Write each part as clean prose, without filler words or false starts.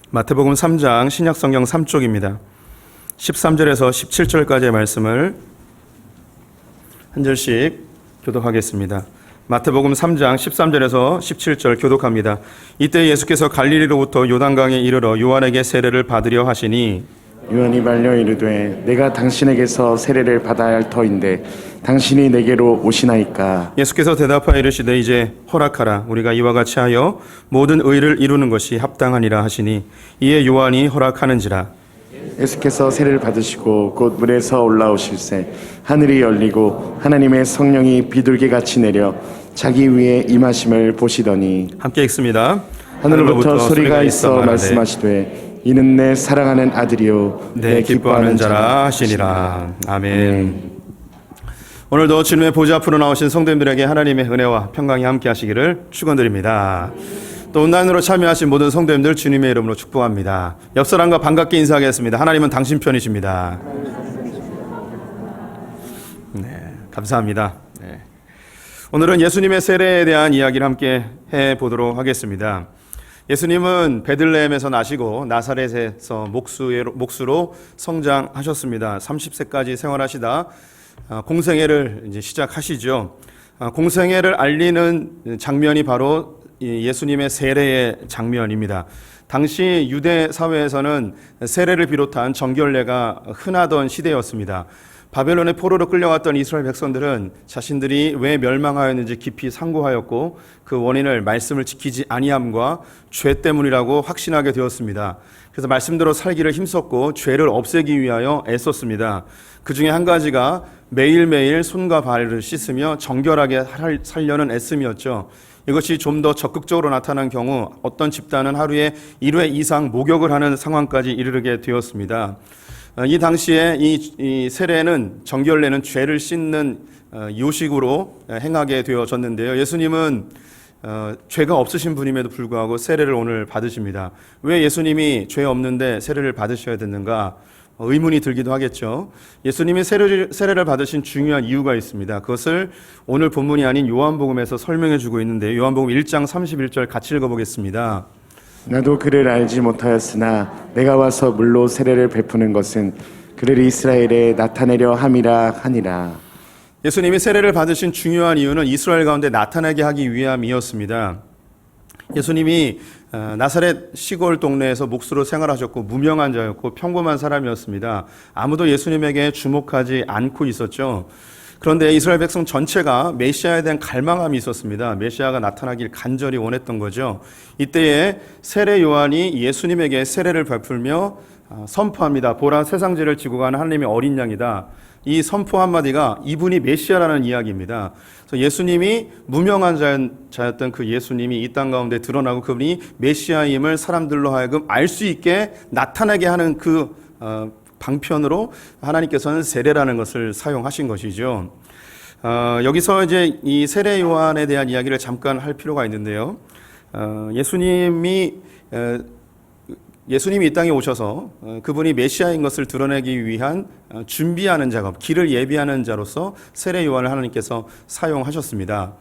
마태복음 3장 신약성경 3쪽입니다. 13절에서 17절까지의 말씀을 한 절씩 교독하겠습니다. 마태복음 3장 13절에서 17절 교독합니다. 이때 예수께서 갈릴리로부터 요단강에 이르러 요한에게 세례를 받으려 하시니 요한이 말려 이르되 내가 당신에게서 세례를 받아야 할 터인데 당신이 내게로 오시나이까. 예수께서 대답하여 이르시되 이제 허락하라. 우리가 이와 같이 하여 모든 의를 이루는 것이 합당하니라 하시니 이에 요한이 허락하는지라. 예수께서 세례를 받으시고 곧 물에서 올라오실새 하늘이 열리고 하나님의 성령이 비둘기같이 내려 자기 위에 임하심을 보시더니 함께 읽습니다. 하늘로부터 소리가 있어 말씀하시되 이는 내 사랑하는 아들이요 내 기뻐하는 자라 하시니라. 아멘. 오늘도 주님의 보좌 앞으로 나오신 성도님들에게 하나님의 은혜와 평강이 함께 하시기를 축원드립니다. 또 온라인으로 참여하신 모든 성도님들 주님의 이름으로 축복합니다. 옆 사람과 반갑게 인사하겠습니다. 하나님은 당신 편이십니다. 네, 감사합니다. 네. 오늘은 예수님의 세례에 대한 이야기를 함께 해보도록 하겠습니다. 예수님은 베들레헴에서 나시고 나사렛에서 목수로 성장하셨습니다. 30세까지 생활하시다 공생애를 이제 시작하시죠. 공생애를 알리는 장면이 바로 예수님의 세례의 장면입니다. 당시 유대 사회에서는 세례를 비롯한 정결례가 흔하던 시대였습니다. 바벨론의 포로로 끌려갔던 이스라엘 백성들은 자신들이 왜 멸망하였는지 깊이 상고하였고 그 원인을 말씀을 지키지 아니함과 죄 때문이라고 확신하게 되었습니다. 그래서 말씀대로 살기를 힘썼고 죄를 없애기 위하여 애썼습니다. 그 중에 한 가지가 매일매일 손과 발을 씻으며 정결하게 살려는 애씀이었죠. 이것이 좀 더 적극적으로 나타난 경우 어떤 집단은 하루에 1회 이상 목욕을 하는 상황까지 이르게 되었습니다. 이 당시에 이 세례는 정결례는 죄를 씻는 요식으로 행하게 되어졌는데요. 예수님은 죄가 없으신 분임에도 불구하고 세례를 오늘 받으십니다. 왜 예수님이 죄 없는데 세례를 받으셔야 됐는가? 의문이 들기도 하겠죠. 예수님이 세례를 받으신 중요한 이유가 있습니다. 그것을 오늘 본문이 아닌 요한복음에서 설명해 주고 있는데 요한복음 1장 31절 같이 읽어보겠습니다. 나도 그를 알지 못하였으나 내가 와서 물로 세례를 베푸는 것은 그를 이스라엘에 나타내려 함이라 하니라. 예수님이 세례를 받으신 중요한 이유는 이스라엘 가운데 나타나게 하기 위함이었습니다. 예수님이 나사렛 시골 동네에서 목수로 생활하셨고 무명한 자였고 평범한 사람이었습니다. 아무도 예수님에게 주목하지 않고 있었죠. 그런데 이스라엘 백성 전체가 메시아에 대한 갈망함이 있었습니다. 메시아가 나타나길 간절히 원했던 거죠. 이때에 세례 요한이 예수님에게 세례를 베풀며 선포합니다. 보라, 세상 죄를 지고 가는 하나님의 어린 양이다. 이 선포 한마디가 이분이 메시아라는 이야기입니다. 그래서 예수님이 무명한 자였던 그 예수님이 이 땅 가운데 드러나고 그분이 메시아임을 사람들로 하여금 알 수 있게 나타나게 하는 그 방편으로 하나님께서는 세례라는 것을 사용하신 것이죠. 여기서 이제 이 세례 요한에 대한 이야기를 잠깐 할 필요가 있는데요. 예수님이 이 땅에 오셔서 그분이 메시아인 것을 드러내기 위한 준비하는 작업, 길을 예비하는 자로서 세례 요한을 하나님께서 사용하셨습니다.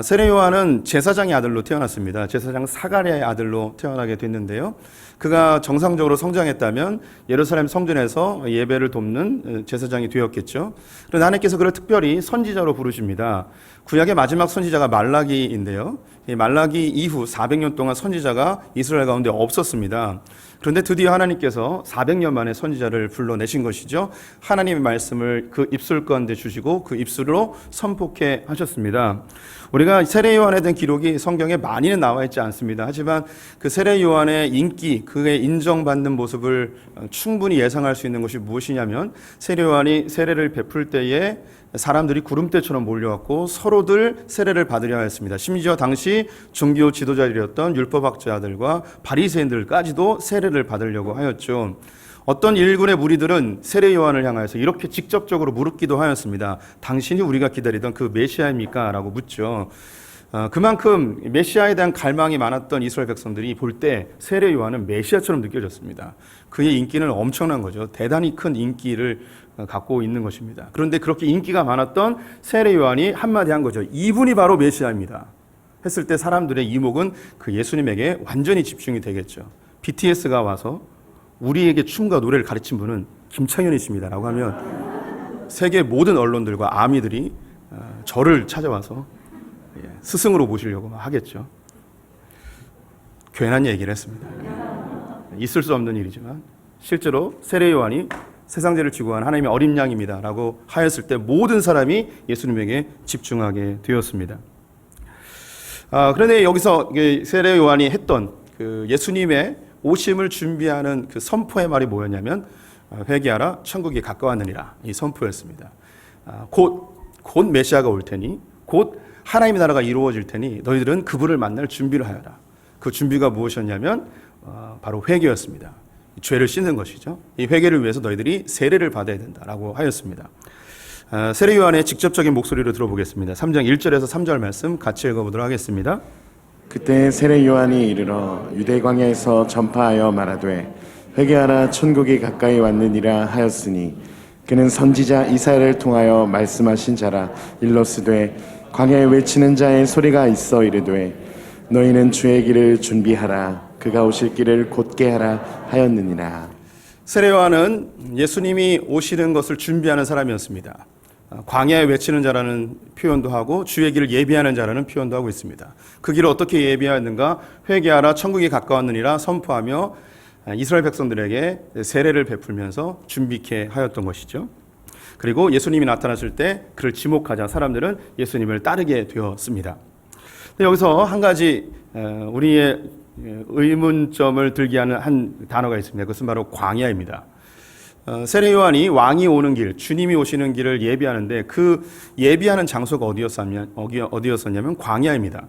세례 요한은 제사장의 아들로 태어났습니다. 제사장 사가랴의 아들로 태어나게 됐는데요. 그가 정상적으로 성장했다면 예루살렘 성전에서 예배를 돕는 제사장이 되었겠죠. 그런데 하나님께서 그를 특별히 선지자로 부르십니다. 구약의 마지막 선지자가 말라기인데요. 이 말라기 이후 400년 동안 선지자가 이스라엘 가운데 없었습니다. 그런데 드디어 하나님께서 400년 만에 선지자를 불러내신 것이죠. 하나님의 말씀을 그 입술 가운데 주시고 그 입술로 선포케 하셨습니다. 우리가 세례 요한에 대한 기록이 성경에 많이는 나와 있지 않습니다. 하지만 그 세례 요한의 인기, 그의 인정받는 모습을 충분히 예상할 수 있는 것이 무엇이냐면 세례 요한이 세례를 베풀 때에 사람들이 구름대처럼 몰려왔고 서로들 세례를 받으려 하였습니다. 심지어 당시 종교 지도자들이었던 율법학자들과 바리새인들까지도 세례를 받으려고 하였죠. 어떤 일군의 무리들은 세례 요한을 향하여서 이렇게 직접적으로 물었기도 하였습니다. 당신이 우리가 기다리던 그 메시아입니까? 라고 묻죠. 그만큼 메시아에 대한 갈망이 많았던 이스라엘 백성들이 볼 때 세례 요한은 메시아처럼 느껴졌습니다. 그의 인기는 엄청난 거죠. 대단히 큰 인기를 갖고 있는 것입니다. 그런데 그렇게 인기가 많았던 세례 요한이 한마디 한 거죠. 이분이 바로 메시아입니다. 했을 때 사람들의 이목은 그 예수님에게 완전히 집중이 되겠죠. BTS가 와서 우리에게 춤과 노래를 가르친 분은 김창현이십니다라고 하면 세계 모든 언론들과 아미들이 저를 찾아와서 스승으로 모시려고 하겠죠. 괜한 얘기를 했습니다. 있을 수 없는 일이지만 실제로 세례 요한이 세상죄를 지고 간 하나님의 어린 양입니다라고 하였을 때 모든 사람이 예수님에게 집중하게 되었습니다. 그런데 여기서 세례 요한이 했던 그 예수님의 오심을 준비하는 그 선포의 말이 뭐였냐면 회개하라 천국이 가까웠느니라 이 선포였습니다. 곧 메시아가 올 테니 곧 하나님의 나라가 이루어질 테니 너희들은 그분을 만날 준비를 하여라. 그 준비가 무엇이었냐면 바로 회개였습니다. 죄를 씻는 것이죠. 이 회개를 위해서 너희들이 세례를 받아야 된다라고 하였습니다. 세례 요한의 직접적인 목소리로 들어보겠습니다. 3장 1절에서 3절 말씀 같이 읽어보도록 하겠습니다. 그때 세례 요한이 이르러 유대 광야에서 전파하여 말하되 회개하라 천국이 가까이 왔느니라 하였으니 그는 선지자 이사야를 통하여 말씀하신 자라 일러스되 광야에 외치는 자의 소리가 있어 이르되 너희는 주의 길을 준비하라 그가 오실 길을 곧게 하라 하였느니라. 세례 요한은 예수님이 오시는 것을 준비하는 사람이었습니다. 광야에 외치는 자라는 표현도 하고 주의 길을 예비하는 자라는 표현도 하고 있습니다. 그 길을 어떻게 예비하는가? 회개하라 천국이 가까웠느니라 선포하며 이스라엘 백성들에게 세례를 베풀면서 준비케 하였던 것이죠. 그리고 예수님이 나타나실 때 그를 지목하자 사람들은 예수님을 따르게 되었습니다. 여기서 한 가지 우리의 의문점을 들게 하는 한 단어가 있습니다. 그것은 바로 광야입니다. 세례 요한이 왕이 오는 길, 주님이 오시는 길을 예비하는데 그 예비하는 장소가 어디였었냐면 광야입니다.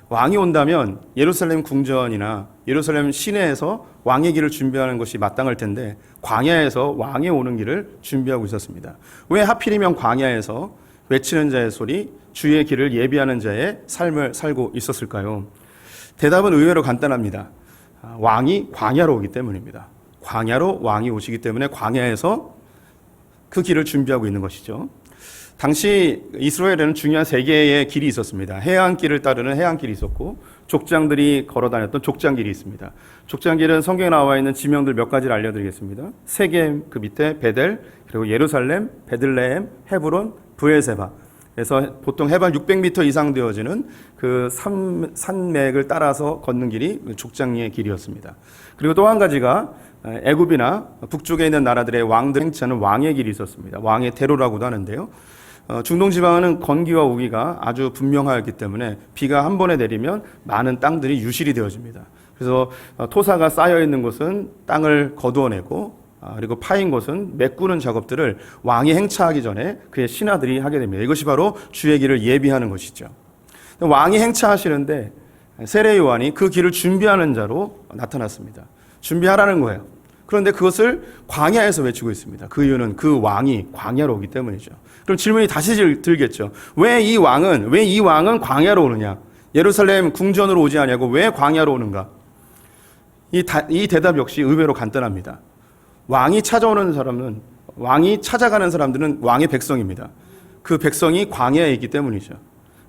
왕이 온다면 예루살렘 궁전이나 예루살렘 시내에서 왕의 길을 준비하는 것이 마땅할 텐데 광야에서 왕이 오는 길을 준비하고 있었습니다. 왜 하필이면 광야에서 외치는 자의 소리, 주의 길을 예비하는 자의 삶을 살고 있었을까요? 대답은 의외로 간단합니다. 왕이 광야로 오기 때문입니다. 광야로 왕이 오시기 때문에 광야에서 그 길을 준비하고 있는 것이죠. 당시 이스라엘에는 중요한 세 개의 길이 있었습니다. 해안길을 따르는 해안길이 있었고 족장들이 걸어다녔던 족장길이 있습니다. 족장길은 성경에 나와 있는 지명들 몇 가지를 알려드리겠습니다. 세겜 그 밑에 베델, 그리고 예루살렘, 베들레헴, 헤브론, 브엘세바. 그래서 보통 해발 600m 이상 되어지는 그 산맥을 따라서 걷는 길이 족장의 길이었습니다. 그리고 또 한 가지가 애굽이나 북쪽에 있는 나라들의 왕들 행차하는 왕의 길이 있었습니다. 왕의 대로라고도 하는데요. 중동 지방은 건기와 우기가 아주 분명하였기 때문에 비가 한 번에 내리면 많은 땅들이 유실이 되어집니다. 그래서 토사가 쌓여 있는 곳은 땅을 거두어내고 그리고 파인 곳은 메꾸는 작업들을 왕이 행차하기 전에 그의 신하들이 하게 됩니다. 이것이 바로 주의 길을 예비하는 것이죠. 왕이 행차하시는데 세례 요한이 그 길을 준비하는 자로 나타났습니다. 준비하라는 거예요. 그런데 그것을 광야에서 외치고 있습니다. 그 이유는 그 왕이 광야로 오기 때문이죠. 그럼 질문이 다시 들겠죠. 왜 이 왕은 광야로 오느냐? 예루살렘 궁전으로 오지 않냐고 왜 광야로 오는가? 이 대답 역시 의외로 간단합니다. 왕이 찾아가는 사람들은 왕의 백성입니다. 그 백성이 광야에 있기 때문이죠.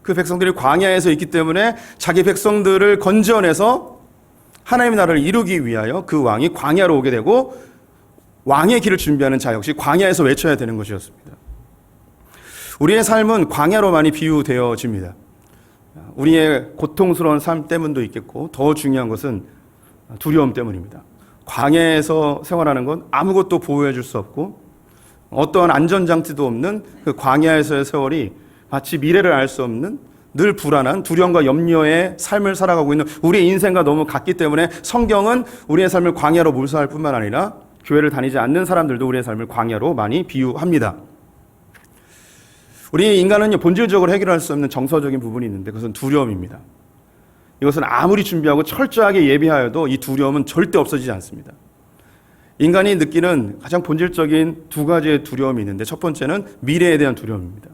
그 백성들이 광야에서 있기 때문에 자기 백성들을 건져내서 하나님의 나라를 이루기 위하여 그 왕이 광야로 오게 되고 왕의 길을 준비하는 자 역시 광야에서 외쳐야 되는 것이었습니다. 우리의 삶은 광야로 많이 비유되어집니다. 우리의 고통스러운 삶 때문도 있겠고 더 중요한 것은 두려움 때문입니다. 광야에서 생활하는 건 아무것도 보호해 줄 수 없고 어떠한 안전장치도 없는 그 광야에서의 세월이 마치 미래를 알 수 없는 늘 불안한 두려움과 염려의 삶을 살아가고 있는 우리의 인생과 너무 같기 때문에 성경은 우리의 삶을 광야로 몰수할 뿐만 아니라 교회를 다니지 않는 사람들도 우리의 삶을 광야로 많이 비유합니다. 우리 인간은 본질적으로 해결할 수 없는 정서적인 부분이 있는데 그것은 두려움입니다. 이것은 아무리 준비하고 철저하게 예비하여도 이 두려움은 절대 없어지지 않습니다. 인간이 느끼는 가장 본질적인 두 가지의 두려움이 있는데 첫 번째는 미래에 대한 두려움입니다.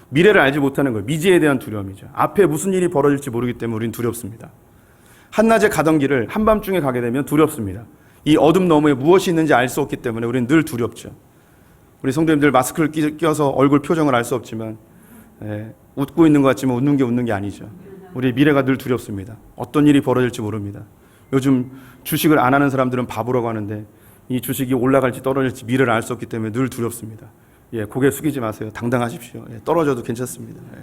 미래를 알지 못하는 것, 미지에 대한 두려움이죠. 앞에 무슨 일이 벌어질지 모르기 때문에 우리는 두렵습니다. 한낮에 가던 길을 한밤중에 가게 되면 두렵습니다. 이 어둠 너머에 무엇이 있는지 알 수 없기 때문에 우리는 늘 두렵죠. 우리 성도님들 마스크를 껴서 얼굴 표정을 알 수 없지만 웃고 있는 것 같지만 웃는 게 아니죠. 우리 미래가 늘 두렵습니다. 어떤 일이 벌어질지 모릅니다. 요즘 주식을 안 하는 사람들은 바보라고 하는데 이 주식이 올라갈지 떨어질지 미래를 알 수 없기 때문에 늘 두렵습니다. 예, 고개 숙이지 마세요. 당당하십시오. 예, 떨어져도 괜찮습니다. 예.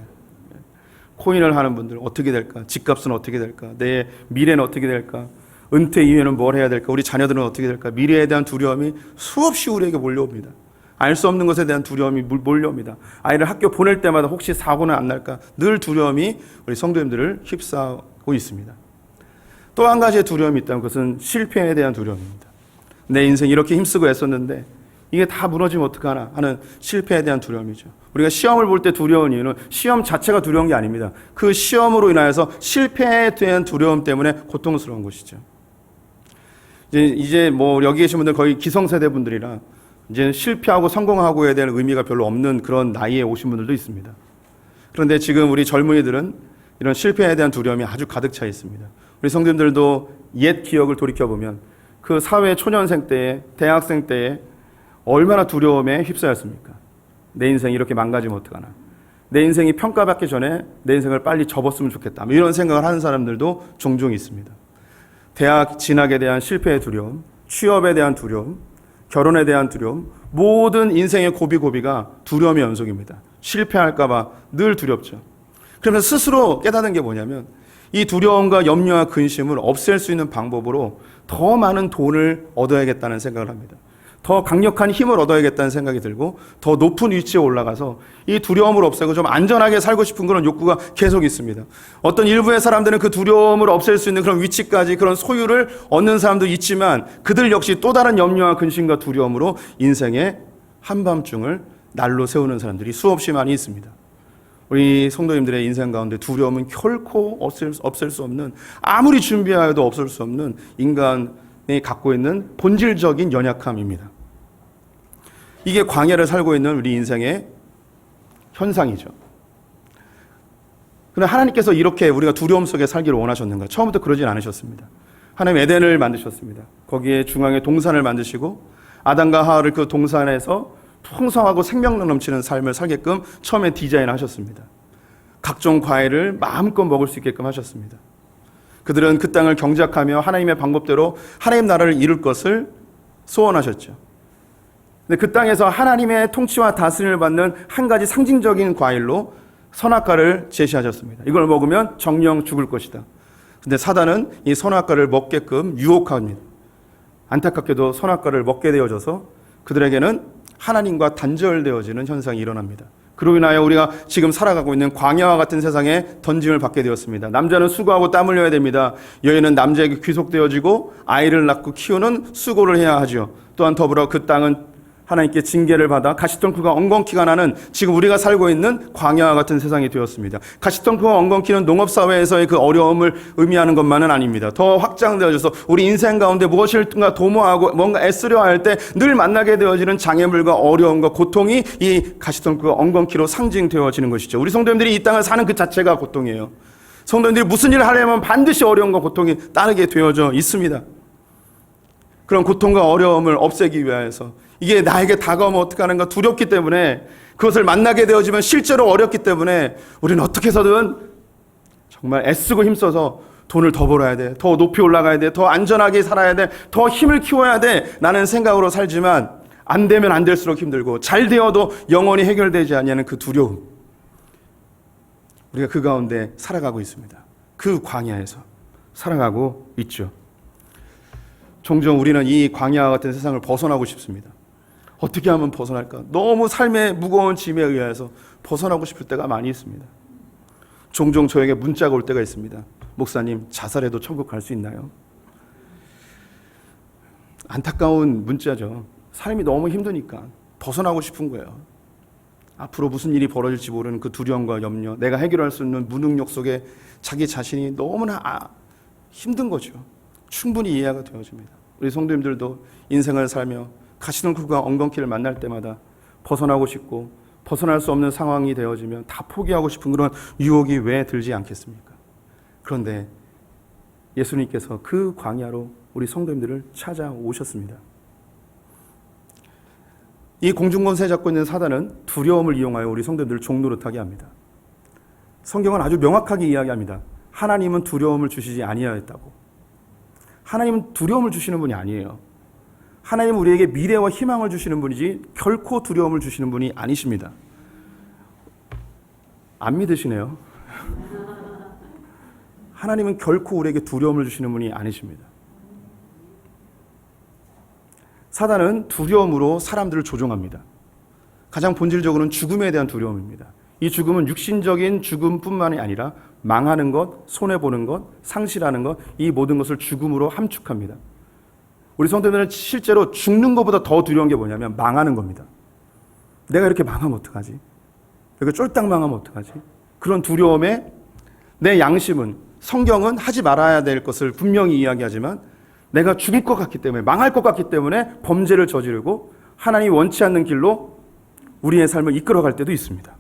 코인을 하는 분들 어떻게 될까? 집값은 어떻게 될까? 내 미래는 어떻게 될까? 은퇴 이후에는 뭘 해야 될까? 우리 자녀들은 어떻게 될까? 미래에 대한 두려움이 수없이 우리에게 몰려옵니다. 알 수 없는 것에 대한 두려움이 몰려옵니다. 아이를 학교 보낼 때마다 혹시 사고는 안 날까? 늘 두려움이 우리 성도님들을 휩싸고 있습니다. 또 한 가지의 두려움이 있다면 그것은 실패에 대한 두려움입니다. 내 인생 이렇게 힘쓰고 애썼는데 이게 다 무너지면 어떡하나 하는 실패에 대한 두려움이죠. 우리가 시험을 볼 때 두려운 이유는 시험 자체가 두려운 게 아닙니다. 그 시험으로 인하여서 실패에 대한 두려움 때문에 고통스러운 것이죠. 이제 뭐 여기 계신 분들 거의 기성세대 분들이라 이제 실패하고 성공하고에 대한 의미가 별로 없는 그런 나이에 오신 분들도 있습니다. 그런데 지금 우리 젊은이들은 이런 실패에 대한 두려움이 아주 가득 차 있습니다. 우리 성도님들도 옛 기억을 돌이켜보면 그 사회 초년생 때에, 대학생 때에 얼마나 두려움에 휩싸였습니까? 내 인생이 이렇게 망가지면 어떡하나? 내 인생이 평가받기 전에 내 인생을 빨리 접었으면 좋겠다. 이런 생각을 하는 사람들도 종종 있습니다. 대학 진학에 대한 실패의 두려움, 취업에 대한 두려움, 결혼에 대한 두려움, 모든 인생의 고비고비가 두려움의 연속입니다. 실패할까 봐 늘 두렵죠. 그러면서 스스로 깨닫는 게 뭐냐면 이 두려움과 염려와 근심을 없앨 수 있는 방법으로 더 많은 돈을 얻어야겠다는 생각을 합니다. 더 강력한 힘을 얻어야겠다는 생각이 들고 더 높은 위치에 올라가서 이 두려움을 없애고 좀 안전하게 살고 싶은 그런 욕구가 계속 있습니다. 어떤 일부의 사람들은 그 두려움을 없앨 수 있는 그런 위치까지 그런 소유를 얻는 사람도 있지만 그들 역시 또 다른 염려와 근심과 두려움으로 인생의 한밤중을 날로 세우는 사람들이 수없이 많이 있습니다. 우리 성도님들의 인생 가운데 두려움은 결코 없앨 수 없는, 아무리 준비하여도 없앨 수 없는 인간이 갖고 있는 본질적인 연약함입니다. 이게 광야를 살고 있는 우리 인생의 현상이죠. 그런데 하나님께서 이렇게 우리가 두려움 속에 살기를 원하셨는가? 처음부터 그러진 않으셨습니다. 하나님 에덴을 만드셨습니다. 거기에 중앙에 동산을 만드시고 아담과 하와를 그 동산에서 풍성하고 생명력 넘치는 삶을 살게끔 처음에 디자인하셨습니다. 각종 과일을 마음껏 먹을 수 있게끔 하셨습니다. 그들은 그 땅을 경작하며 하나님의 방법대로 하나님 나라를 이룰 것을 소원하셨죠. 근데 그 땅에서 하나님의 통치와 다스림을 받는 한 가지 상징적인 과일로 선악과를 제시하셨습니다. 이걸 먹으면 정령 죽을 것이다. 근데 사단은 이 선악과를 먹게끔 유혹합니다. 안타깝게도 선악과를 먹게 되어져서 그들에게는 하나님과 단절되어지는 현상이 일어납니다. 그로 인하여 우리가 지금 살아가고 있는 광야와 같은 세상에 던짐을 받게 되었습니다. 남자는 수고하고 땀 흘려야 됩니다. 여인은 남자에게 귀속되어지고 아이를 낳고 키우는 수고를 해야 하죠. 또한 더불어 그 땅은 하나님께 징계를 받아 가시덩굴과 엉겅퀴가 나는 지금 우리가 살고 있는 광야와 같은 세상이 되었습니다. 가시덩굴과 엉겅퀴는 농업사회에서의 그 어려움을 의미하는 것만은 아닙니다. 더 확장되어져서 우리 인생 가운데 무엇일까 도모하고 뭔가 애쓰려 할 때 늘 만나게 되어지는 장애물과 어려움과 고통이 이 가시덩굴과 엉겅퀴로 상징되어지는 것이죠. 우리 성도님들이 이 땅을 사는 그 자체가 고통이에요. 성도님들이 무슨 일을 하려면 반드시 어려움과 고통이 따르게 되어져 있습니다. 그런 고통과 어려움을 없애기 위해서 이게 나에게 다가오면 어떡하는가 두렵기 때문에 그것을 만나게 되어지면 실제로 어렵기 때문에 우리는 어떻게 해서든 정말 애쓰고 힘써서 돈을 더 벌어야 돼. 더 높이 올라가야 돼. 더 안전하게 살아야 돼. 더 힘을 키워야 돼. 라는 생각으로 살지만 안 되면 안 될수록 힘들고 잘 되어도 영원히 해결되지 않는 그 두려움. 우리가 그 가운데 살아가고 있습니다. 그 광야에서 살아가고 있죠. 종종 우리는 이 광야와 같은 세상을 벗어나고 싶습니다. 어떻게 하면 벗어날까? 너무 삶의 무거운 짐에 의해서 벗어나고 싶을 때가 많이 있습니다. 종종 저에게 문자가 올 때가 있습니다. 목사님, 자살해도 천국 갈 수 있나요? 안타까운 문자죠. 삶이 너무 힘드니까 벗어나고 싶은 거예요. 앞으로 무슨 일이 벌어질지 모르는 그 두려움과 염려, 내가 해결할 수 있는 무능력 속에 자기 자신이 너무나 힘든 거죠. 충분히 이해가 되어집니다. 우리 성도님들도 인생을 살며 가시덩굴과 엉겅퀴를 만날 때마다 벗어나고 싶고 벗어날 수 없는 상황이 되어지면 다 포기하고 싶은 그런 유혹이 왜 들지 않겠습니까? 그런데 예수님께서 그 광야로 우리 성도님들을 찾아오셨습니다. 이 공중권세 잡고 있는 사단은 두려움을 이용하여 우리 성도님들을 종노릇하게 합니다. 성경은 아주 명확하게 이야기합니다. 하나님은 두려움을 주시지 아니하였다고. 하나님은 두려움을 주시는 분이 아니에요. 하나님은 우리에게 미래와 희망을 주시는 분이지 결코 두려움을 주시는 분이 아니십니다. 안 믿으시네요. 하나님은 결코 우리에게 두려움을 주시는 분이 아니십니다. 사단은 두려움으로 사람들을 조종합니다. 가장 본질적으로는 죽음에 대한 두려움입니다. 이 죽음은 육신적인 죽음뿐만이 아니라 망하는 것, 손해보는 것, 상실하는 것, 이 모든 것을 죽음으로 함축합니다. 우리 성도들은 실제로 죽는 것보다 더 두려운 게 뭐냐면 망하는 겁니다. 내가 이렇게 망하면 어떡하지? 이렇게 쫄딱 망하면 어떡하지? 그런 두려움에 내 양심은, 성경은 하지 말아야 될 것을 분명히 이야기하지만 내가 죽을 것 같기 때문에, 망할 것 같기 때문에 범죄를 저지르고 하나님이 원치 않는 길로 우리의 삶을 이끌어갈 때도 있습니다.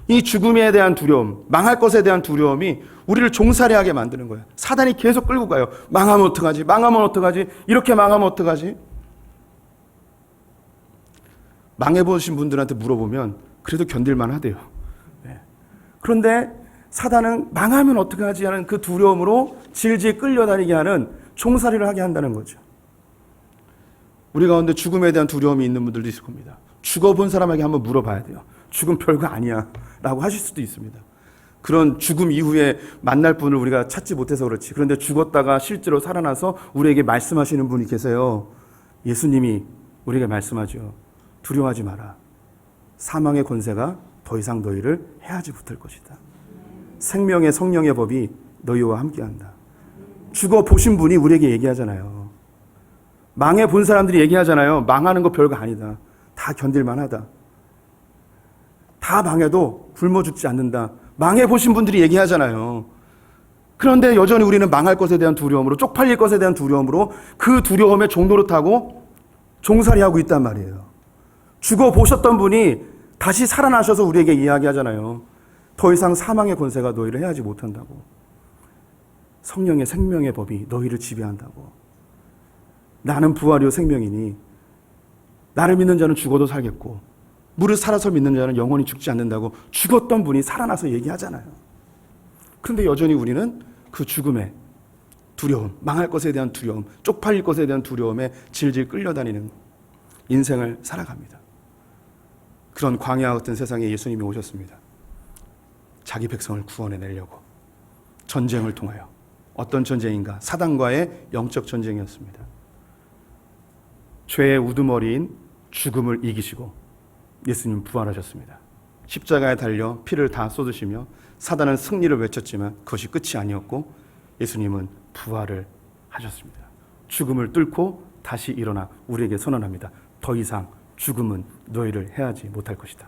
이 죽음에 대한 두려움, 망할 것에 대한 두려움이 우리를 종살이하게 만드는 거예요. 사단이 계속 끌고 가요. 망하면 어떡하지? 망하면 어떡하지? 이렇게 망하면 어떡하지? 망해보신 분들한테 물어보면 그래도 견딜만 하대요. 네. 그런데 사단은 망하면 어떡하지 하는 그 두려움으로 질질 끌려다니게 하는 종살이를 하게 한다는 거죠. 우리 가운데 죽음에 대한 두려움이 있는 분들도 있을 겁니다. 죽어본 사람에게 한번 물어봐야 돼요. 죽음 별거 아니야 라고 하실 수도 있습니다. 그런 죽음 이후에 만날 분을 우리가 찾지 못해서 그렇지. 그런데 죽었다가 실제로 살아나서 우리에게 말씀하시는 분이 계세요. 예수님이 우리에게 말씀하죠. 두려워하지 마라. 사망의 권세가 더 이상 너희를 해하지 못할 것이다. 생명의 성령의 법이 너희와 함께한다. 죽어보신 분이 우리에게 얘기하잖아요. 망해본 사람들이 얘기하잖아요. 망하는 거 별거 아니다. 다 견딜만하다. 다 망해도 굶어 죽지 않는다. 망해보신 분들이 얘기하잖아요. 그런데 여전히 우리는 망할 것에 대한 두려움으로, 쪽팔릴 것에 대한 두려움으로 그 두려움에 종로를 타고 종살이하고 있단 말이에요. 죽어보셨던 분이 다시 살아나셔서 우리에게 이야기하잖아요. 더 이상 사망의 권세가 너희를 해하지 못한다고. 성령의 생명의 법이 너희를 지배한다고. 나는 부활이요 생명이니 나를 믿는 자는 죽어도 살겠고 무릇 살아서 믿는 자는 영원히 죽지 않는다고 죽었던 분이 살아나서 얘기하잖아요. 그런데 여전히 우리는 그 죽음의 두려움, 망할 것에 대한 두려움, 쪽팔릴 것에 대한 두려움에 질질 끌려다니는 인생을 살아갑니다. 그런 광야와 같은 세상에 예수님이 오셨습니다. 자기 백성을 구원해내려고 전쟁을 통하여. 어떤 전쟁인가? 사단과의 영적 전쟁이었습니다. 죄의 우두머리인 죽음을 이기시고 예수님 부활하셨습니다. 십자가에 달려 피를 다 쏟으시며 사단은 승리를 외쳤지만 그것이 끝이 아니었고 예수님은 부활을 하셨습니다. 죽음을 뚫고 다시 일어나 우리에게 선언합니다. 더 이상 죽음은 너희를 해하지 못할 것이다.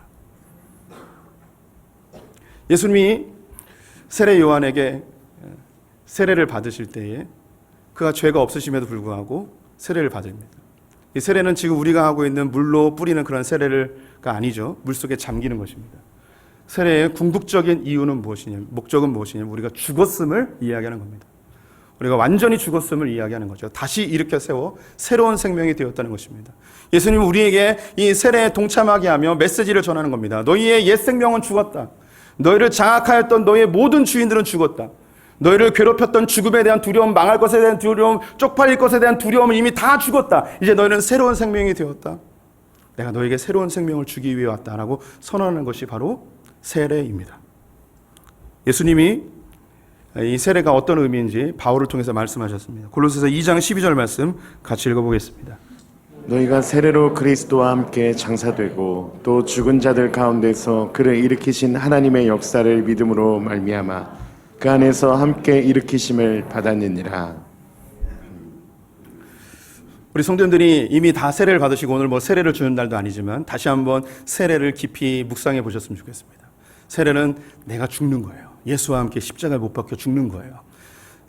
예수님이 세례 요한에게 세례를 받으실 때에 그가 죄가 없으심에도 불구하고 세례를 받습니다. 이 세례는 지금 우리가 하고 있는 물로 뿌리는 그런 세례가 아니죠. 물속에 잠기는 것입니다. 세례의 궁극적인 이유는 무엇이냐, 목적은 무엇이냐면 우리가 죽었음을 이야기하는 겁니다. 우리가 완전히 죽었음을 이야기하는 거죠. 다시 일으켜 세워 새로운 생명이 되었다는 것입니다. 예수님은 우리에게 이 세례에 동참하게 하며 메시지를 전하는 겁니다. 너희의 옛 생명은 죽었다. 너희를 장악하였던 너희의 모든 주인들은 죽었다. 너희를 괴롭혔던 죽음에 대한 두려움, 망할 것에 대한 두려움, 쪽팔릴 것에 대한 두려움은 이미 다 죽었다. 이제 너희는 새로운 생명이 되었다. 내가 너에게 새로운 생명을 주기 위해 왔다라고 선언하는 것이 바로 세례입니다. 예수님이 이 세례가 어떤 의미인지 바울을 통해서 말씀하셨습니다. 골로새서 2장 12절 말씀 같이 읽어보겠습니다. 너희가 세례로 그리스도와 함께 장사되고 또 죽은 자들 가운데서 그를 일으키신 하나님의 역사를 믿음으로 말미암아 그 안에서 함께 일으키심을 받았느니라. 우리 성도님들이 이미 다 세례를 받으시고 오늘 뭐 세례를 주는 날도 아니지만 다시 한번 세례를 깊이 묵상해 보셨으면 좋겠습니다. 세례는 내가 죽는 거예요. 예수와 함께 십자가에 못 박혀 죽는 거예요.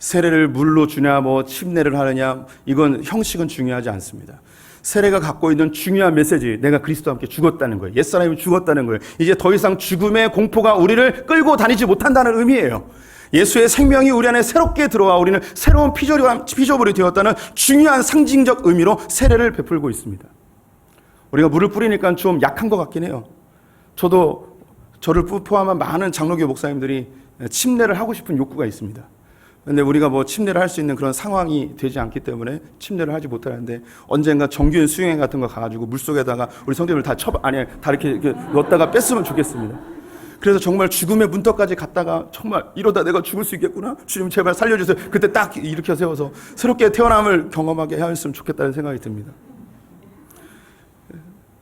세례를 물로 주냐 뭐 침례를 하느냐 이건 형식은 중요하지 않습니다. 세례가 갖고 있는 중요한 메시지, 내가 그리스도와 함께 죽었다는 거예요. 옛사람이 죽었다는 거예요. 이제 더 이상 죽음의 공포가 우리를 끌고 다니지 못한다는 의미예요. 예수의 생명이 우리 안에 새롭게 들어와 우리는 새로운 피조물이 되었다는 중요한 상징적 의미로 세례를 베풀고 있습니다. 우리가 물을 뿌리니까 좀 약한 것 같긴 해요. 저도 저를 포함한 많은 장로교 목사님들이 침례를 하고 싶은 욕구가 있습니다. 근데 우리가 뭐 침례를 할 수 있는 그런 상황이 되지 않기 때문에 침례를 하지 못하는데 언젠가 정규인 수행회 같은 거 가가지고 물속에다가 우리 성도님을 다 다 이렇게 넣었다가 뺐으면 좋겠습니다. 그래서 정말 죽음의 문턱까지 갔다가 정말 이러다 내가 죽을 수 있겠구나. 주님 제발 살려주세요. 그때 딱 일으켜 세워서 새롭게 태어남을 경험하게 하였으면 좋겠다는 생각이 듭니다.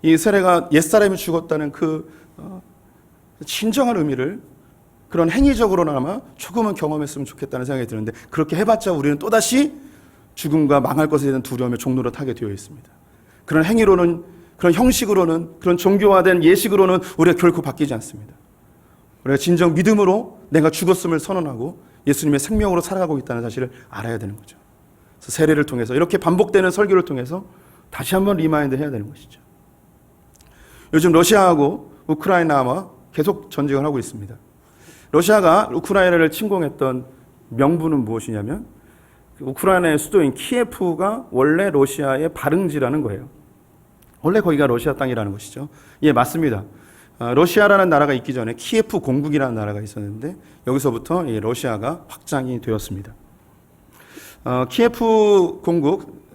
이 세례가 옛사람이 죽었다는 그 진정한 의미를 그런 행위적으로나마 조금은 경험했으면 좋겠다는 생각이 드는데 그렇게 해봤자 우리는 또다시 죽음과 망할 것에 대한 두려움의 종로로 타게 되어 있습니다. 그런 행위로는, 그런 형식으로는, 그런 종교화된 예식으로는 우리가 결코 바뀌지 않습니다. 우리가 진정 믿음으로 내가 죽었음을 선언하고 예수님의 생명으로 살아가고 있다는 사실을 알아야 되는 거죠. 그래서 세례를 통해서 이렇게 반복되는 설교를 통해서 다시 한번 리마인드 해야 되는 것이죠. 요즘 러시아하고 우크라이나와 계속 전쟁을 하고 있습니다. 러시아가 우크라이나를 침공했던 명분은 무엇이냐면 우크라이나의 수도인 키예프가 원래 러시아의 발응지라는 거예요. 원래 거기가 러시아 땅이라는 것이죠. 예, 맞습니다. 러시아라는 나라가 있기 전에 키예프 공국이라는 나라가 있었는데 여기서부터 러시아가 확장이 되었습니다. 키예프 공국,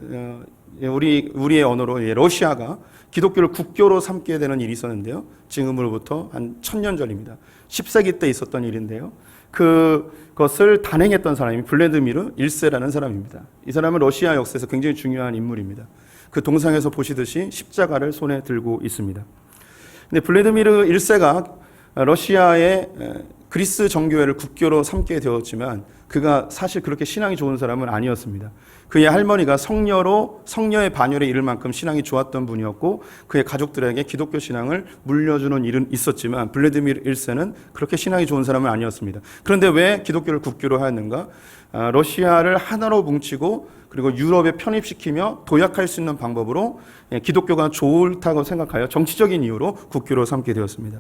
우리의 언어로 러시아가 기독교를 국교로 삼게 되는 일이 있었는데요. 지금으로부터 한 1000년 전입니다. 10세기 때 있었던 일인데요. 그것을 단행했던 사람이 블라디미르 1세라는 사람입니다. 이 사람은 러시아 역사에서 굉장히 중요한 인물입니다. 그 동상에서 보시듯이 십자가를 손에 들고 있습니다. 근데 블라디미르 1세가 러시아의 그리스 정교회를 국교로 삼게 되었지만 그가 사실 그렇게 신앙이 좋은 사람은 아니었습니다. 그의 할머니가 성녀의 반열에 이를 만큼 신앙이 좋았던 분이었고 그의 가족들에게 기독교 신앙을 물려주는 일은 있었지만 블라디미르 1세는 그렇게 신앙이 좋은 사람은 아니었습니다. 그런데 왜 기독교를 국교로 하였는가? 러시아를 하나로 뭉치고 그리고 유럽에 편입시키며 도약할 수 있는 방법으로 기독교가 좋다고 생각하여 정치적인 이유로 국교로 삼게 되었습니다.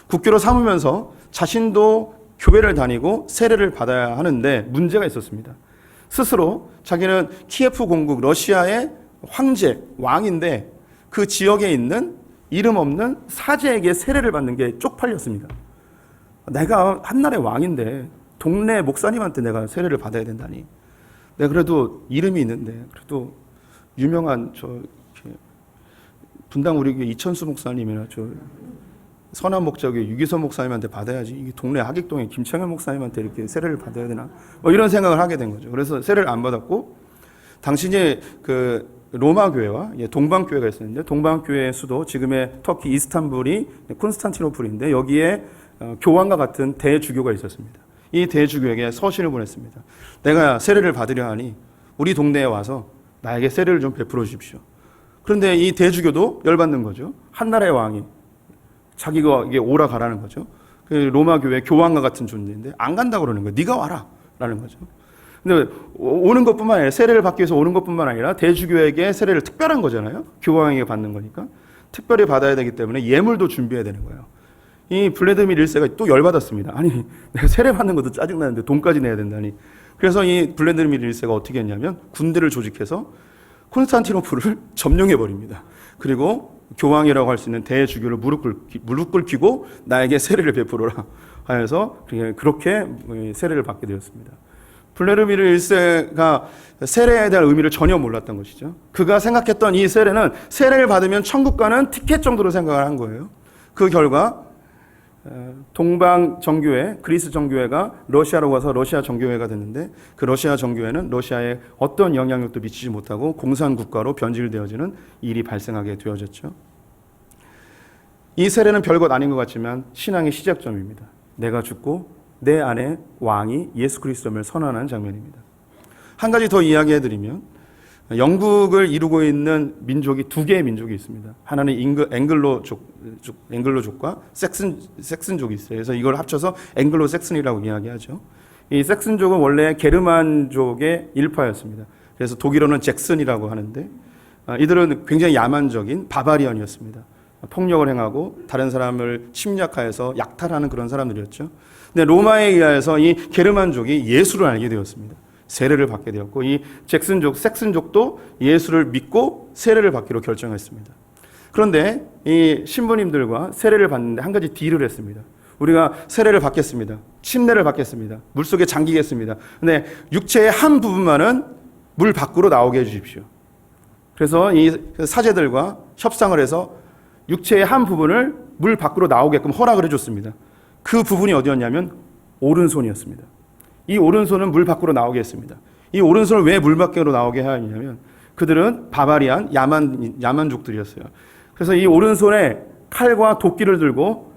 국교로 삼으면서 자신도 교회를 다니고 세례를 받아야 하는데 문제가 있었습니다. 스스로 자기는 키예프 공국 러시아의 황제, 왕인데 그 지역에 있는 이름 없는 사제에게 세례를 받는 게 쪽팔렸습니다. 내가 한나라의 왕인데 동네 목사님한테 내가 세례를 받아야 된다니. 내가 그래도 이름이 있는데 그래도 유명한 분당 우리 교회 이천수 목사님이나 선한 목자교회 유기선 목사님한테 받아야지. 이게 동네 하객동에 김창현 목사님한테 이렇게 세례를 받아야 되나? 뭐 이런 생각을 하게 된 거죠. 그래서 세례를 안 받았고 당시에 그 로마 교회와 동방 교회가 있었는데 동방 교회의 수도 지금의 터키 이스탄불이 콘스탄티노플인데 여기에 교황과 같은 대주교가 있었습니다. 이 대주교에게 서신을 보냈습니다. 내가 세례를 받으려 하니 우리 동네에 와서 나에게 세례를 좀 베풀어 주십시오. 그런데 이 대주교도 열받는 거죠. 한나라의 왕이 자기가 이게 오라 가라는 거죠. 그 로마 교회 교황과 같은 존재인데 안 간다고 그러는 거예요. 네가 와라라는 거죠. 근데 오는 것뿐만 아니라 세례를 받기 위해서 오는 것뿐만 아니라 대주교에게 세례를 특별한 거잖아요. 교황에게 받는 거니까 특별히 받아야 되기 때문에 예물도 준비해야 되는 거예요. 이 블라디미르 1세가 또 열받았습니다. 아니 내가 세례 받는 것도 짜증나는데 돈까지 내야 된다니. 그래서 이 블라디미르 1세가 어떻게 했냐면 군대를 조직해서 콘스탄티노플을 점령해 버립니다. 그리고 교황이라고 할 수 있는 대주교를 무릎 꿇기고 나에게 세례를 베풀어라 하여서 그렇게 세례를 받게 되었습니다. 블라디미르 1세가 세례에 대한 의미를 전혀 몰랐던 것이죠. 그가 생각했던 이 세례는 세례를 받으면 천국 가는 티켓 정도로 생각을 한 거예요. 그 결과 동방 정교회, 그리스 정교회가 러시아로 가서 러시아 정교회가 됐는데 그 러시아 정교회는 러시아에 어떤 영향력도 미치지 못하고 공산국가로 변질되어지는 일이 발생하게 되어졌죠. 이 세례는 별것 아닌 것 같지만 신앙의 시작점입니다. 내가 죽고 내 안에 왕이 예수 그리스도를 선언하는 장면입니다. 한 가지 더 이야기해드리면 영국을 이루고 있는 민족이 두 개의 민족이 있습니다. 하나는 앵글로족과 섹슨족이 있어요. 그래서 이걸 합쳐서 앵글로 섹슨이라고 이야기하죠. 이 섹슨족은 원래 게르만족의 일파였습니다. 그래서 독일어는 잭슨이라고 하는데 이들은 굉장히 야만적인 바바리언이었습니다. 폭력을 행하고 다른 사람을 침략하여서 약탈하는 그런 사람들이었죠. 근데 로마에 의하여서 이 게르만족이 예수를 알게 되었습니다. 세례를 받게 되었고 이 섹슨족도 예수를 믿고 세례를 받기로 결정했습니다. 그런데 이 신부님들과 세례를 받는데 한 가지 딜을 했습니다. 우리가 세례를 받겠습니다. 침례를 받겠습니다. 물속에 잠기겠습니다. 근데 육체의 한 부분만은 물 밖으로 나오게 해주십시오. 그래서 이 사제들과 협상을 해서 육체의 한 부분을 물 밖으로 나오게끔 허락을 해줬습니다. 그 부분이 어디였냐면 오른손이었습니다. 이 오른손은 물 밖으로 나오게 했습니다. 이 오른손을 왜 물 밖으로 나오게 해야 하냐면 그들은 바바리안 야만족들이었어요. 그래서 이 오른손에 칼과 도끼를 들고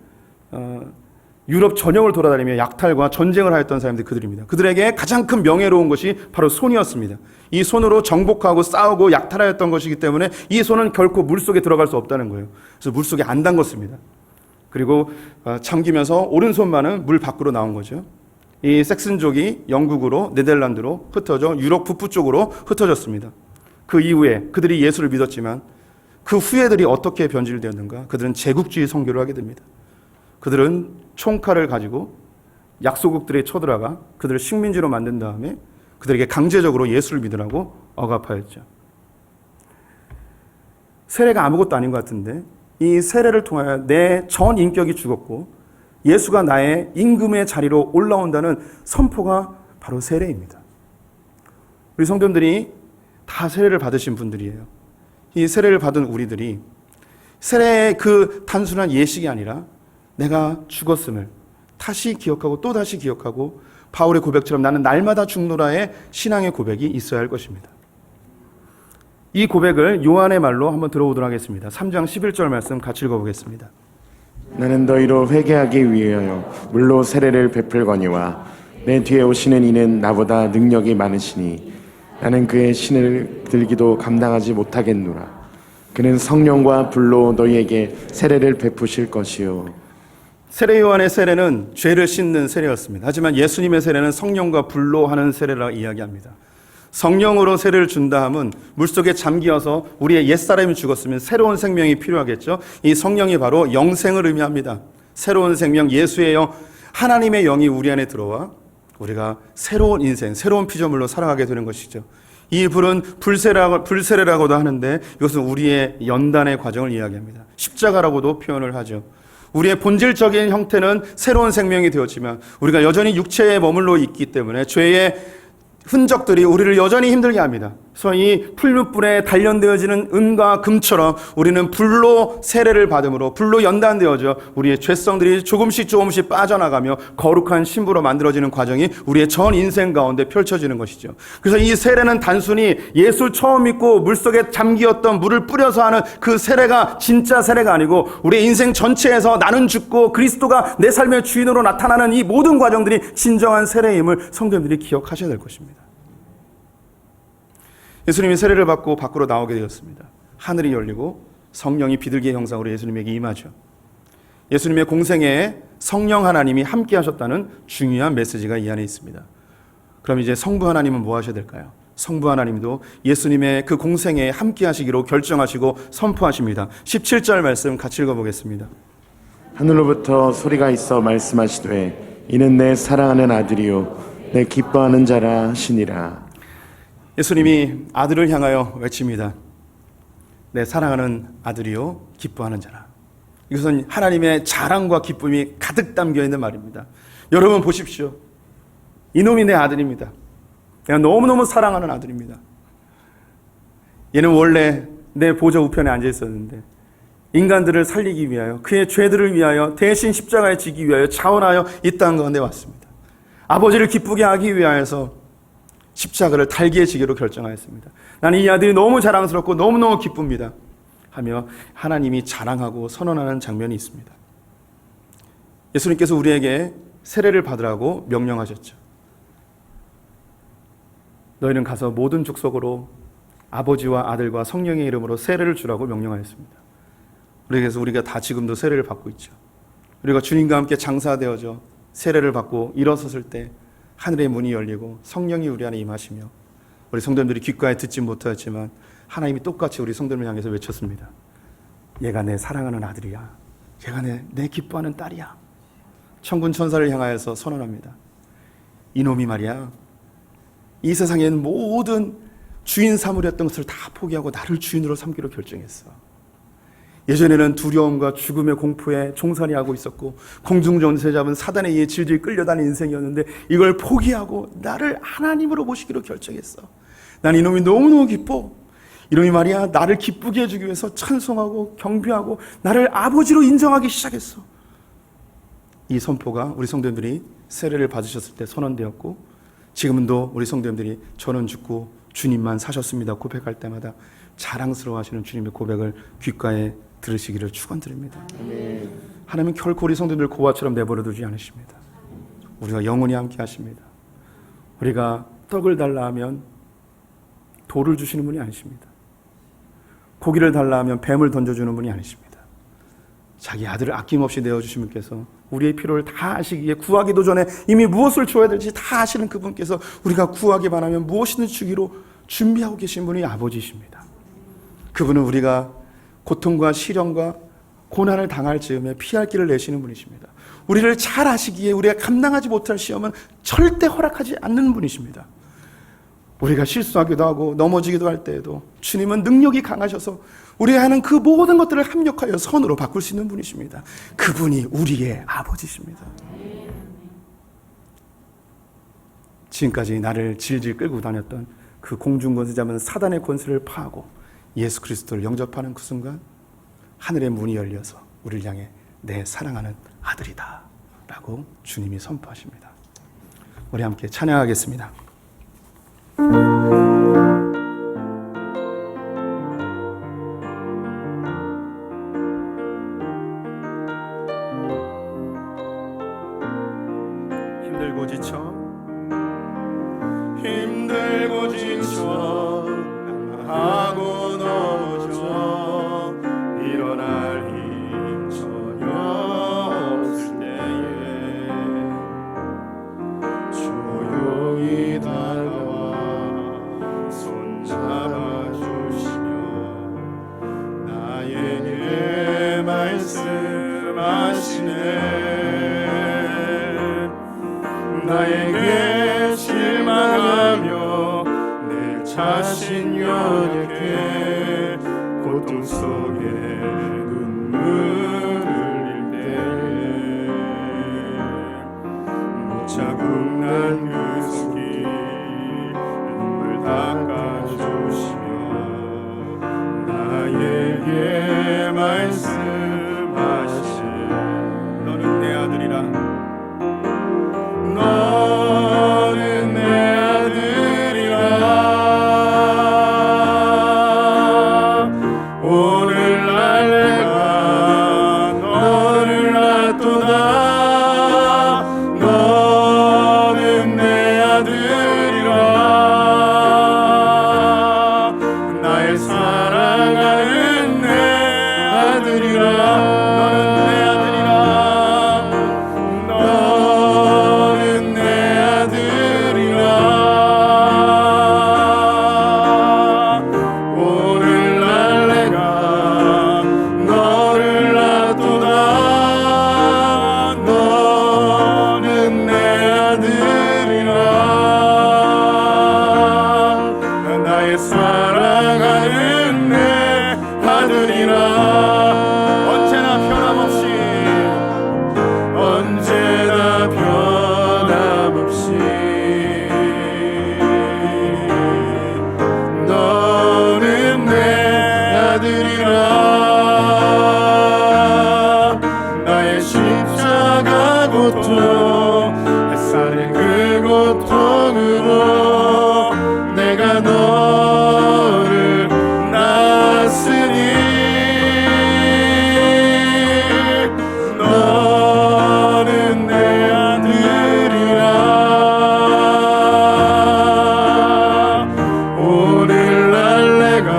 유럽 전역을 돌아다니며 약탈과 전쟁을 하였던 사람들이 그들입니다. 그들에게 가장 큰 명예로운 것이 바로 손이었습니다. 이 손으로 정복하고 싸우고 약탈하였던 것이기 때문에 이 손은 결코 물속에 들어갈 수 없다는 거예요. 그래서 물속에 안 담궜습니다. 그리고 잠기면서 오른손만은 물 밖으로 나온 거죠. 이 섹슨족이 영국으로 네덜란드로 흩어져 유럽 북부 쪽으로 흩어졌습니다. 그 이후에 그들이 예수를 믿었지만 그 후예들이 어떻게 변질되었는가? 그들은 제국주의 선교를 하게 됩니다. 그들은 총칼을 가지고 약소국들에 쳐들어가 그들을 식민지로 만든 다음에 그들에게 강제적으로 예수를 믿으라고 억압하였죠. 세례가 아무것도 아닌 것 같은데 이 세례를 통하여 내 전 인격이 죽었고 예수가 나의 임금의 자리로 올라온다는 선포가 바로 세례입니다. 우리 성도님들이 다 세례를 받으신 분들이에요. 이 세례를 받은 우리들이 세례의 그 단순한 예식이 아니라 내가 죽었음을 다시 기억하고 또 다시 기억하고 바울의 고백처럼 나는 날마다 죽노라의 신앙의 고백이 있어야 할 것입니다. 이 고백을 요한의 말로 한번 들어보도록 하겠습니다. 3장 11절 말씀 같이 읽어보겠습니다. 나는 너희로 회개하기 위하여 물로 세례를 베풀거니와 내 뒤에 오시는 이는 나보다 능력이 많으시니 나는 그의 신을 들기도 감당하지 못하겠노라. 그는 성령과 불로 너희에게 세례를 베푸실 것이요. 세례 요한의 세례는 죄를 씻는 세례였습니다. 하지만 예수님의 세례는 성령과 불로 하는 세례라 이야기합니다. 성령으로 세례를 준다 함은 물속에 잠기어서 우리의 옛사람이 죽었으면 새로운 생명이 필요하겠죠. 이 성령이 바로 영생을 의미합니다. 새로운 생명, 예수의 영, 하나님의 영이 우리 안에 들어와 우리가 새로운 인생, 새로운 피조물로 살아가게 되는 것이죠. 이 불은 불세례라고도 하는데 이것은 우리의 연단의 과정을 이야기합니다. 십자가라고도 표현을 하죠. 우리의 본질적인 형태는 새로운 생명이 되었지만 우리가 여전히 육체에 머물러 있기 때문에 죄의 흔적들이 우리를 여전히 힘들게 합니다. 그래서 이 풀무불에 단련되어지는 은과 금처럼 우리는 불로 세례를 받음으로 불로 연단되어져 우리의 죄성들이 조금씩 빠져나가며 거룩한 신부로 만들어지는 과정이 우리의 전 인생 가운데 펼쳐지는 것이죠. 그래서 이 세례는 단순히 예수 처음 믿고 물속에 잠기었던 물을 뿌려서 하는 그 세례가 진짜 세례가 아니고 우리의 인생 전체에서 나는 죽고 그리스도가 내 삶의 주인으로 나타나는 이 모든 과정들이 진정한 세례임을 성도님들이 기억하셔야 될 것입니다. 예수님이 세례를 받고 밖으로 나오게 되었습니다. 하늘이 열리고 성령이 비둘기의 형상으로 예수님에게 임하죠. 예수님의 공생애에 성령 하나님이 함께 하셨다는 중요한 메시지가 이 안에 있습니다. 그럼 이제 성부 하나님은 뭐 하셔야 될까요? 성부 하나님도 예수님의 그 공생애에 함께 하시기로 결정하시고 선포하십니다. 17절 말씀 같이 읽어보겠습니다. 하늘로부터 소리가 있어 말씀하시되 이는 내 사랑하는 아들이요 내 기뻐하는 자라 하시니라. 예수님이 아들을 향하여 외칩니다. 내 사랑하는 아들이요 기뻐하는 자라. 이것은 하나님의 자랑과 기쁨이 가득 담겨있는 말입니다. 여러분 보십시오. 이놈이 내 아들입니다. 내가 너무너무 사랑하는 아들입니다. 얘는 원래 내 보좌 우편에 앉아 있었는데 인간들을 살리기 위하여 그의 죄들을 위하여 대신 십자가에 지기 위하여 자원하여 이 땅 가운데 왔습니다. 아버지를 기쁘게 하기 위하여서 십자가를 달기에 지기로 결정하였습니다. 나는 이 아들이 너무 자랑스럽고 너무너무 기쁩니다 하며 하나님이 자랑하고 선언하는 장면이 있습니다. 예수님께서 우리에게 세례를 받으라고 명령하셨죠. 너희는 가서 모든 족속으로 아버지와 아들과 성령의 이름으로 세례를 주라고 명령하였습니다. 그래서 우리가 다 지금도 세례를 받고 있죠. 우리가 주님과 함께 장사되어져 세례를 받고 일어섰을 때 하늘의 문이 열리고 성령이 우리 안에 임하시며 우리 성도님들이 귓가에 듣지 못하였지만 하나님이 똑같이 우리 성도님을 향해서 외쳤습니다. 얘가 내 사랑하는 아들이야. 얘가 내 기뻐하는 딸이야. 천군 천사를 향하여서 선언합니다. 이놈이 말이야. 이 세상에 있는 모든 주인 사물이었던 것을 다 포기하고 나를 주인으로 삼기로 결정했어. 예전에는 두려움과 죽음의 공포에 종살이하고 있었고 공중전세 잡은 사단에 의해 질질 끌려다니는 인생이었는데 이걸 포기하고 나를 하나님으로 모시기로 결정했어. 난 이놈이 너무너무 기뻐. 이놈이 말이야 나를 기쁘게 해주기 위해서 찬송하고 경배하고 나를 아버지로 인정하기 시작했어. 이 선포가 우리 성도님들이 세례를 받으셨을 때 선언되었고 지금도 우리 성도님들이 저는 죽고 주님만 사셨습니다 고백할 때마다 자랑스러워하시는 주님의 고백을 귓가에 들으시기를 축원드립니다. 하나님은 결코 우리 성도들 고아처럼 내버려 두지 않으십니다. 우리가 영원히 함께 하십니다. 우리가 떡을 달라 하면 돌을 주시는 분이 아니십니다. 고기를 달라 하면 뱀을 던져주는 분이 아니십니다. 자기 아들을 아낌없이 내어주신 분께서 우리의 필요를 다 아시기에 구하기도 전에 이미 무엇을 줘야 될지 다 아시는 그분께서 우리가 구하기만 하면 무엇이든 주기로 준비하고 계신 분이 아버지십니다. 그분은 우리가 고통과 시련과 고난을 당할 즈음에 피할 길을 내시는 분이십니다. 우리를 잘 아시기에 우리가 감당하지 못할 시험은 절대 허락하지 않는 분이십니다. 우리가 실수하기도 하고 넘어지기도 할 때에도 주님은 능력이 강하셔서 우리가 하는 그 모든 것들을 합력하여 선으로 바꿀 수 있는 분이십니다. 그분이 우리의 아버지십니다. 지금까지 나를 질질 끌고 다녔던 그 공중권세 잡은 사단의 권세를 파하고 예수 그리스도를 영접하는 그 순간 하늘의 문이 열려서 우리를 향해 내 사랑하는 아들이다 라고 주님이 선포하십니다. 우리 함께 찬양하겠습니다. 힘들고 지쳐 하고 넘어져 일어날 힘 전혀 없을 때에 조용히 다가와 손잡아 주시며 나에게 말씀하시네. 나에게 실망하며 내 자신 연약해 고통 속에 눈물을 흘릴 때에 무자국 난 그 손길 눈물 닦아주시며 나에게 말씀하시네. 너는 내 아들이라 너는 내 아들이라 오늘날 내가 너를 낳도다. 너는 내 아들이라 나의 사랑하는 내 아들이라. 너는 내 아들이라 너는 내 아들이라 오늘날 내가 너를 낳도다. 너는 내 아들이라 나의 사랑하는 내 아들이라. 언제나 변함없이 너는 내 아들이라. 나의 십자가 고통 햇살의 그 고통으로 내가 너를 낳았으니 너는 내 아들이라 오늘날 내가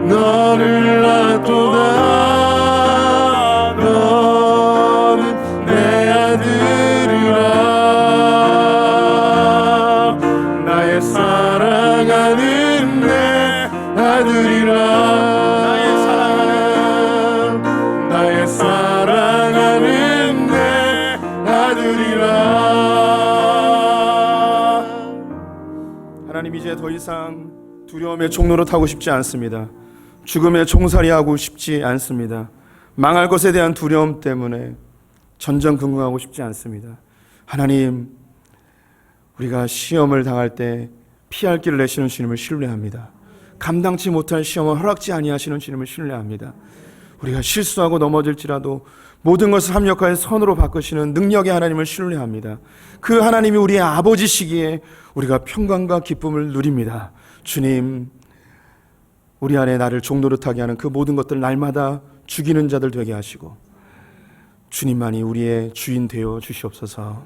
너를 낳도다. 너는 내 아들이라 나의 사랑하는 내 아들이라. 나의 사랑하는 내 아들이라. 하나님 이제 더 이상 두려움의 종로로 타고 싶지 않습니다. 죽음에 종살이하고 싶지 않습니다. 망할 것에 대한 두려움 때문에 전전긍긍하고 싶지 않습니다. 하나님, 우리가 시험을 당할 때 피할 길을 내시는 주님을 신뢰합니다. 감당치 못할 시험을 허락지 아니하시는 주님을 신뢰합니다. 우리가 실수하고 넘어질지라도 모든 것을 합력하여 선으로 바꾸시는 능력의 하나님을 신뢰합니다. 그 하나님이 우리의 아버지시기에 우리가 평강과 기쁨을 누립니다. 주님, 우리 안에 나를 종노릇하게 하는 그 모든 것들 날마다 죽이는 자들 되게 하시고 주님만이 우리의 주인 되어 주시옵소서.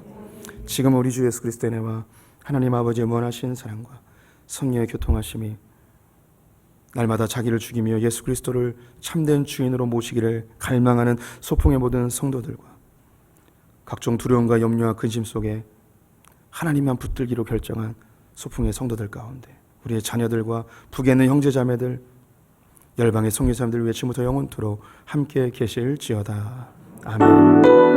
지금 우리 주 예수 그리스도의 은혜와 하나님 아버지의 무한하신 사랑과 성령의 교통하심이 날마다 자기를 죽이며 예수 그리스도를 참된 주인으로 모시기를 갈망하는 소풍의 모든 성도들과 각종 두려움과 염려와 근심 속에 하나님만 붙들기로 결정한 소풍의 성도들 가운데 우리의 자녀들과 북에 있는 형제자매들, 열방의 성교사님들 외치부터 영원토록 함께 계실지어다. 아멘.